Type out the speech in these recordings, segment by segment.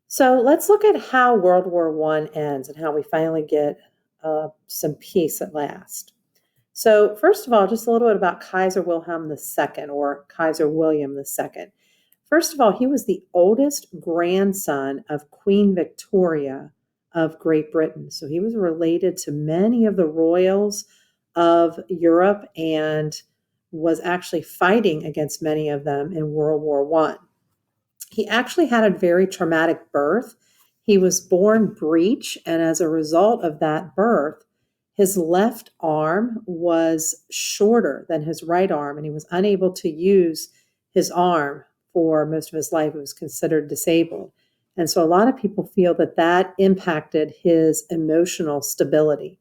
So let's look at how World War One ends and how we finally get some peace at last. So first of all, just a little bit about Kaiser Wilhelm II or Kaiser William II. First of all, he was the oldest grandson of Queen Victoria of Great Britain. So he was related to many of the royals of Europe and was actually fighting against many of them in World War One. He actually had a very traumatic birth. He was born breech, and as a result of that birth, his left arm was shorter than his right arm, and he was unable to use his arm for most of his life. He was considered disabled. And so a lot of people feel that that impacted his emotional stability.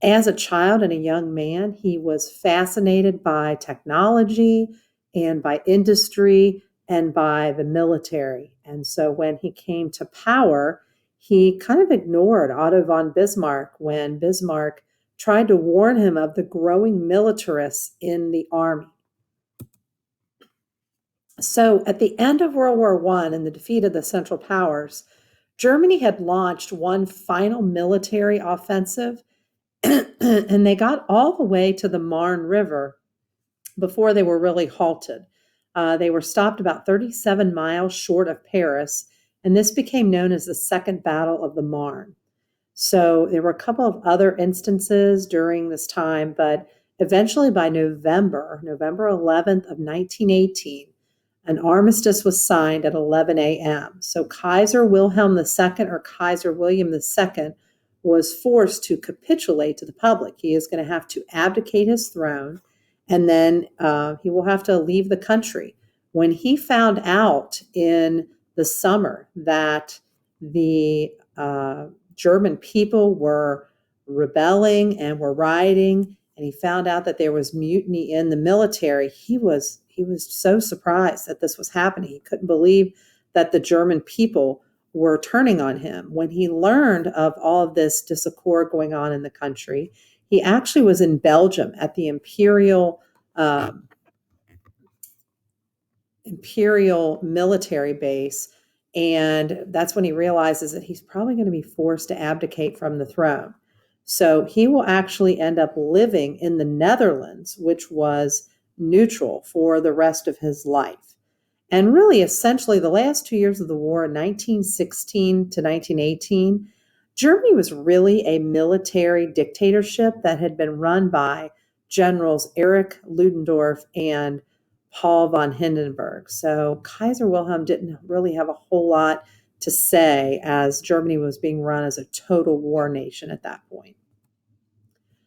As a child and a young man, he was fascinated by technology and by industry and by the military. And so when he came to power, he kind of ignored Otto von Bismarck when Bismarck tried to warn him of the growing militarists in the army. So at the end of World War One and the defeat of the Central Powers, Germany had launched one final military offensive and they got all the way to the Marne River before they were really halted. They were stopped about 37 miles short of Paris, and this became known as the Second Battle of the Marne. So there were a couple of other instances during this time, but eventually by November 11th of 1918, an armistice was signed at 11 a.m. So Kaiser Wilhelm II or Kaiser William II was forced to capitulate to the public. He is going to have to abdicate his throne, and then he will have to leave the country. When he found out in the summer that the German people were rebelling and were rioting, and he found out that there was mutiny in the military, he was so surprised that this was happening. He couldn't believe that the German people were turning on him. When he learned of all of this discord going on in the country, he actually was in Belgium at the um, imperial military base, and that's when he realizes that he's probably going to be forced to abdicate from the throne. So he will actually end up living in the Netherlands, which was neutral for the rest of his life. And really, essentially, the last 2 years of the war, in 1916 to 1918, Germany was really a military dictatorship that had been run by generals Erich Ludendorff and Paul von Hindenburg. So Kaiser Wilhelm didn't really have a whole lot to say as Germany was being run as a total war nation at that point.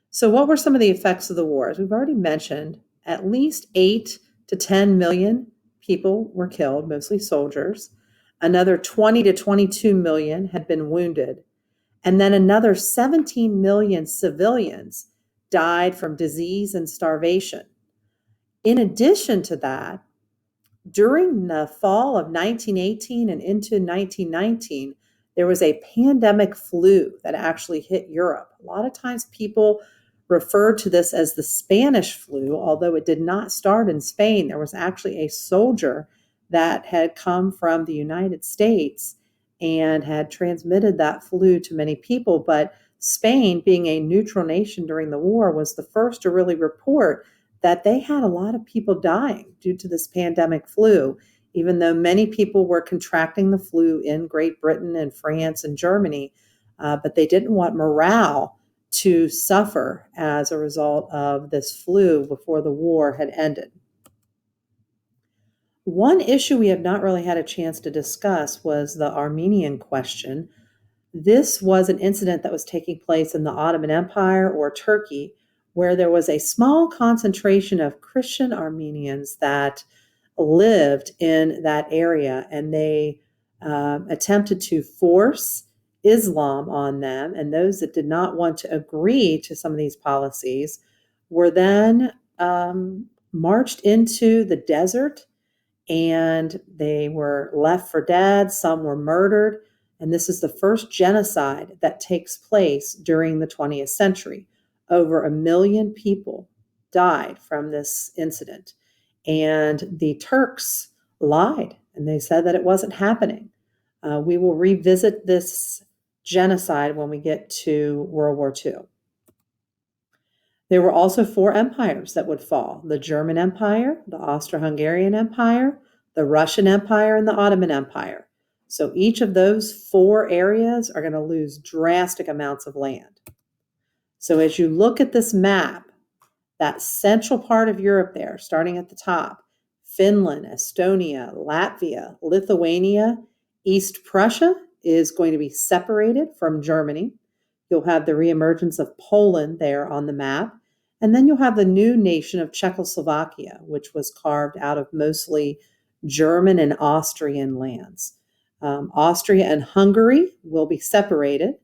So, what were some of the effects of the war? As we've already mentioned, at least 8 to 10 million people were killed, mostly soldiers. Another 20 to 22 million had been wounded. And then another 17 million civilians died from disease and starvation. In addition to that, during the fall of 1918 and into 1919, there was a pandemic flu that actually hit Europe. A lot of times people refer to this as the Spanish flu, although it did not start in Spain. There was actually a soldier that had come from the United States and had transmitted that flu to many people. But Spain, being a neutral nation during the war, was the first to really report that they had a lot of people dying due to this pandemic flu, even though many people were contracting the flu in Great Britain and France and Germany, but they didn't want morale to suffer as a result of this flu before the war had ended. One issue we have not really had a chance to discuss was the Armenian question. This was an incident that was taking place in the Ottoman Empire or Turkey, where there was a small concentration of Christian Armenians that lived in that area, and they attempted to force Islam on them. And those that did not want to agree to some of these policies were then marched into the desert, and they were left for dead. Some were murdered. And this is the first genocide that takes place during the 20th century. Over 1 million people died from this incident. And the Turks lied and they said that it wasn't happening. We will revisit this genocide when we get to World War II. There were also 4 empires that would fall: the German Empire, the Austro-Hungarian Empire, the Russian Empire, and the Ottoman Empire. So each of those 4 areas are going to lose drastic amounts of land. So as you look at this map, that central part of Europe there, starting at the top, Finland, Estonia, Latvia, Lithuania, East Prussia is going to be separated from Germany. You'll have the reemergence of Poland there on the map. And then you'll have the new nation of Czechoslovakia, which was carved out of mostly German and Austrian lands. Austria and Hungary will be separated.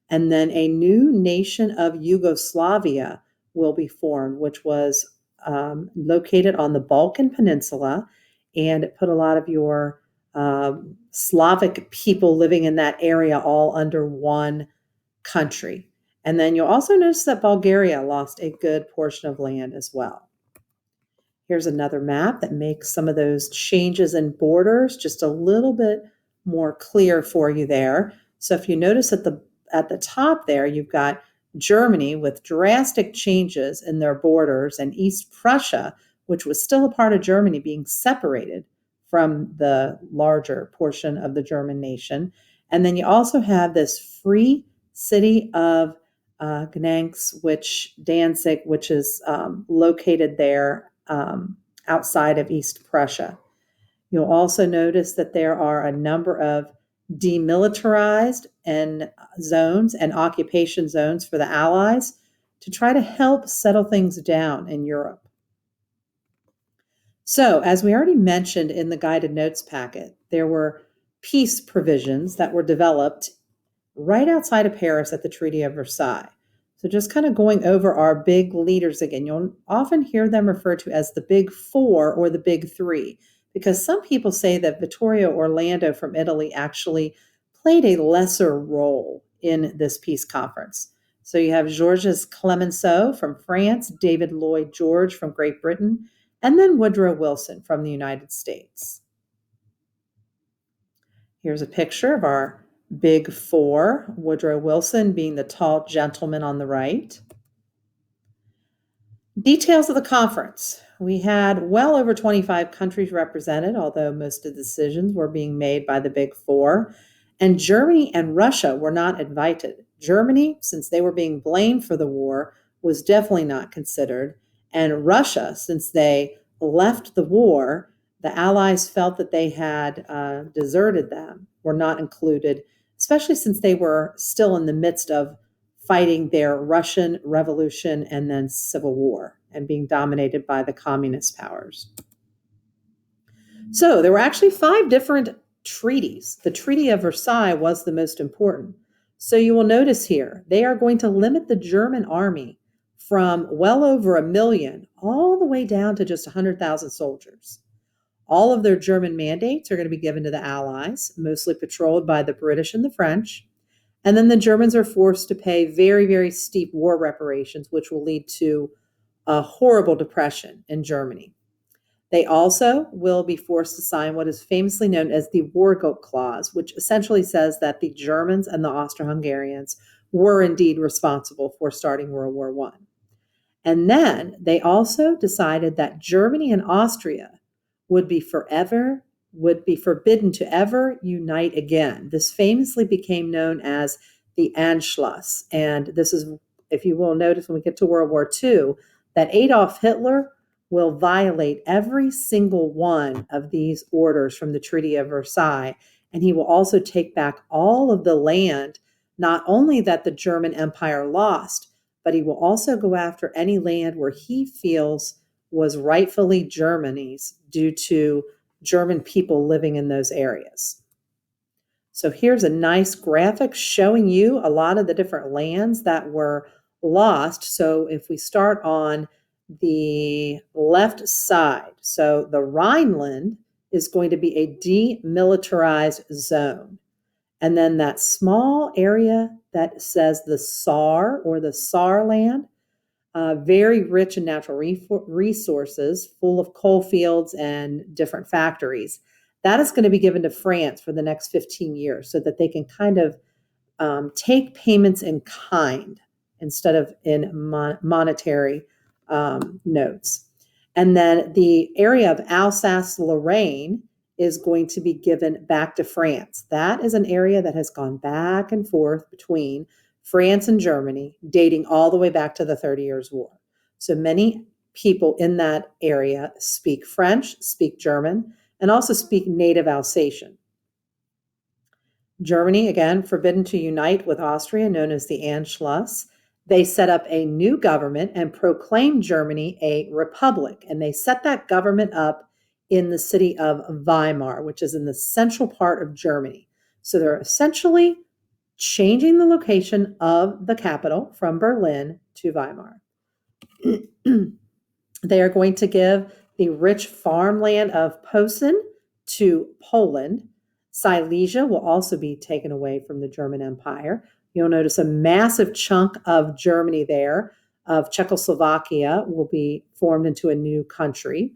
And then a new nation of Yugoslavia will be formed, which was located on the Balkan Peninsula, and it put a lot of your Slavic people living in that area all under one country. And then you'll also notice that Bulgaria lost a good portion of land as well. Here's another map that makes some of those changes in borders just a little bit more clear for you there. So if you notice at the top there, you've got Germany with drastic changes in their borders, and East Prussia, which was still a part of Germany, being separated from the larger portion of the German nation. And then you also have this free city of Danzig, which is located there outside of East Prussia. You'll also notice that there are a number of demilitarized zones and occupation zones for the Allies to try to help settle things down in Europe. So, as we already mentioned in the guided notes packet, there were peace provisions that were developed right outside of Paris at the Treaty of Versailles. So just kind of going over our big leaders again, you'll often hear them referred to as the Big Four or the Big Three, because some people say that Vittorio Orlando from Italy actually played a lesser role in this peace conference. So you have Georges Clemenceau from France, David Lloyd George from Great Britain, and then Woodrow Wilson from the United States. Here's a picture of our Big Four, Woodrow Wilson being the tall gentleman on the right. Details of the conference. We had well over 25 countries represented, although most of the decisions were being made by the Big Four. And Germany and Russia were not invited. Germany, since they were being blamed for the war, was definitely not considered. And Russia, since they left the war, the Allies felt that they had deserted them, were not included, especially since they were still in the midst of fighting their Russian Revolution and then Civil War and being dominated by the communist powers. So there were actually 5 different treaties. The Treaty of Versailles was the most important. So you will notice here, they are going to limit the German army from well over 1 million all the way down to just 100,000 soldiers. All of their German mandates are going to be given to the Allies, mostly patrolled by the British and the French. And then the Germans are forced to pay very, very steep war reparations, which will lead to a horrible depression in Germany. They also will be forced to sign what is famously known as the Wargate Clause, which essentially says that the Germans and the Austro-Hungarians were indeed responsible for starting World War I. And then they also decided that Germany and Austria would be forbidden to ever unite again. This famously became known as the Anschluss. And this is, if you will notice when we get to World War II, that Adolf Hitler will violate every single one of these orders from the Treaty of Versailles. And he will also take back all of the land, not only that the German Empire lost, but he will also go after any land where he feels was rightfully Germany's due to German people living in those areas. So here's a nice graphic showing you a lot of the different lands that were lost. So if we start on the left side, so the Rhineland is going to be a demilitarized zone. And then that small area that says the Saar or the Saarland, very rich in natural resources, full of coal fields and different factories. That is going to be given to France for the next 15 years so that they can kind of take payments in kind instead of in monetary notes. And then the area of Alsace-Lorraine is going to be given back to France. That is an area that has gone back and forth between France and Germany, dating all the way back to the 30 Years' War. So many people in that area speak French, speak German, and also speak native Alsatian. Germany, again, forbidden to unite with Austria, known as the Anschluss. They set up a new government and proclaimed Germany a republic. And they set that government up in the city of Weimar, which is in the central part of Germany. So they're essentially changing the location of the capital from Berlin to Weimar. They are going to give the rich farmland of Posen to Poland. Silesia will also be taken away from the German Empire. You'll notice a massive chunk of Germany there, of Czechoslovakia, will be formed into a new country.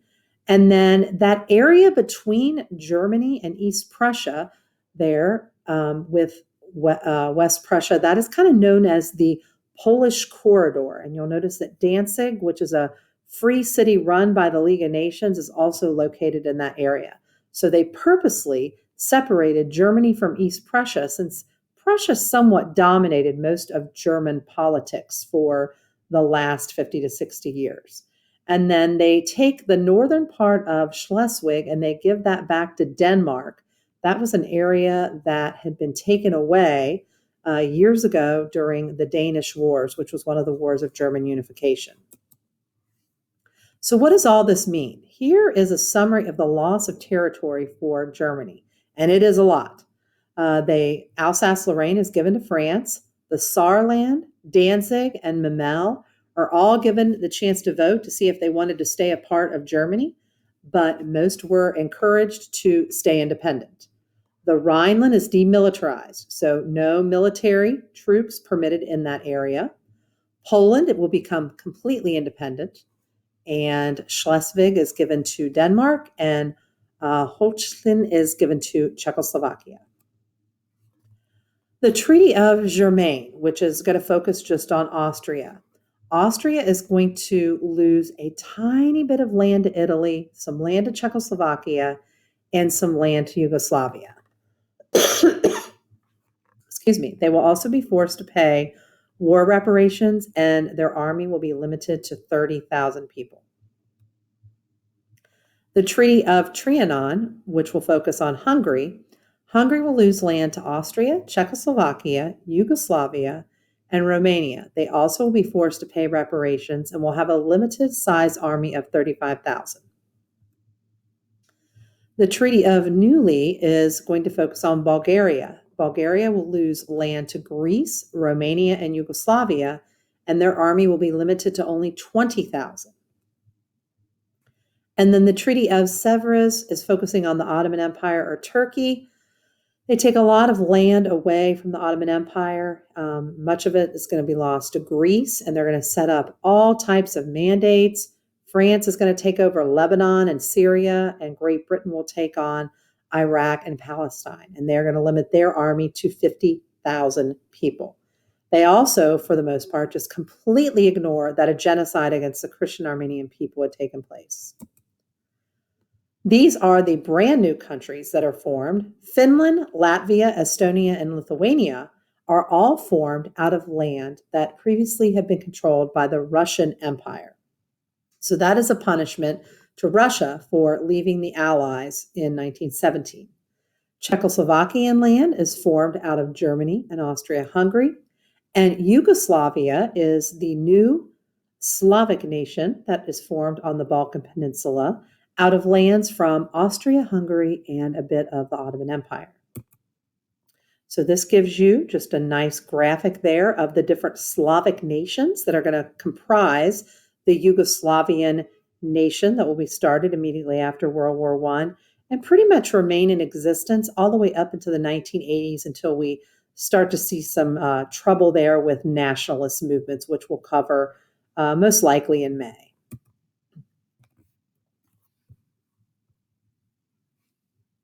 And then that area between Germany and East Prussia there with West Prussia, that is kind of known as the Polish Corridor. And you'll notice that Danzig, which is a free city run by the League of Nations, is also located in that area. So they purposely separated Germany from East Prussia, since Prussia somewhat dominated most of German politics for the last 50 to 60 years. And then they take the northern part of Schleswig and they give that back to Denmark. That was an area that had been taken away years ago during the Danish Wars, which was one of the wars of German unification. So what does all this mean? Here is a summary of the loss of territory for Germany, and it is a lot. Alsace-Lorraine is given to France. The Saarland, Danzig, and Memel are all given the chance to vote to see if they wanted to stay a part of Germany, but most were encouraged to stay independent. The Rhineland is demilitarized, so no military troops permitted in that area. Poland, it will become completely independent, and Schleswig is given to Denmark, and Holstein is given to Czechoslovakia. The Treaty of Germain, which is going to focus just on Austria. Austria is going to lose a tiny bit of land to Italy, some land to Czechoslovakia, and some land to Yugoslavia. Excuse me. They will also be forced to pay war reparations, and their army will be limited to 30,000 people. The Treaty of Trianon, which will focus on Hungary. Hungary will lose land to Austria, Czechoslovakia, Yugoslavia, and Romania. They also will be forced to pay reparations and will have a limited size army of 35,000. The Treaty of Neuilly is going to focus on Bulgaria. Bulgaria will lose land to Greece, Romania, and Yugoslavia, and their army will be limited to only 20,000. And then the Treaty of Sèvres is focusing on the Ottoman Empire or Turkey. They take a lot of land away from the Ottoman Empire. Much of it is going to be lost to Greece, and they're going to set up all types of mandates. France is going to take over Lebanon and Syria, and Great Britain will take on Iraq and Palestine, and they're going to limit their army to 50,000 people. They also, for the most part, just completely ignore that a genocide against the Christian Armenian people had taken place. These are the brand new countries that are formed. Finland, Latvia, Estonia, and Lithuania are all formed out of land that previously had been controlled by the Russian Empire. So that is a punishment to Russia for leaving the Allies in 1917. Czechoslovakian land is formed out of Germany and Austria-Hungary, and Yugoslavia is the new Slavic nation that is formed on the Balkan Peninsula out of lands from Austria-Hungary and a bit of the Ottoman Empire. So this gives you just a nice graphic there of the different Slavic nations that are going to comprise the Yugoslavian nation that will be started immediately after World War I and pretty much remain in existence all the way up into the 1980s until we start to see some trouble there with nationalist movements, which we'll cover most likely in May.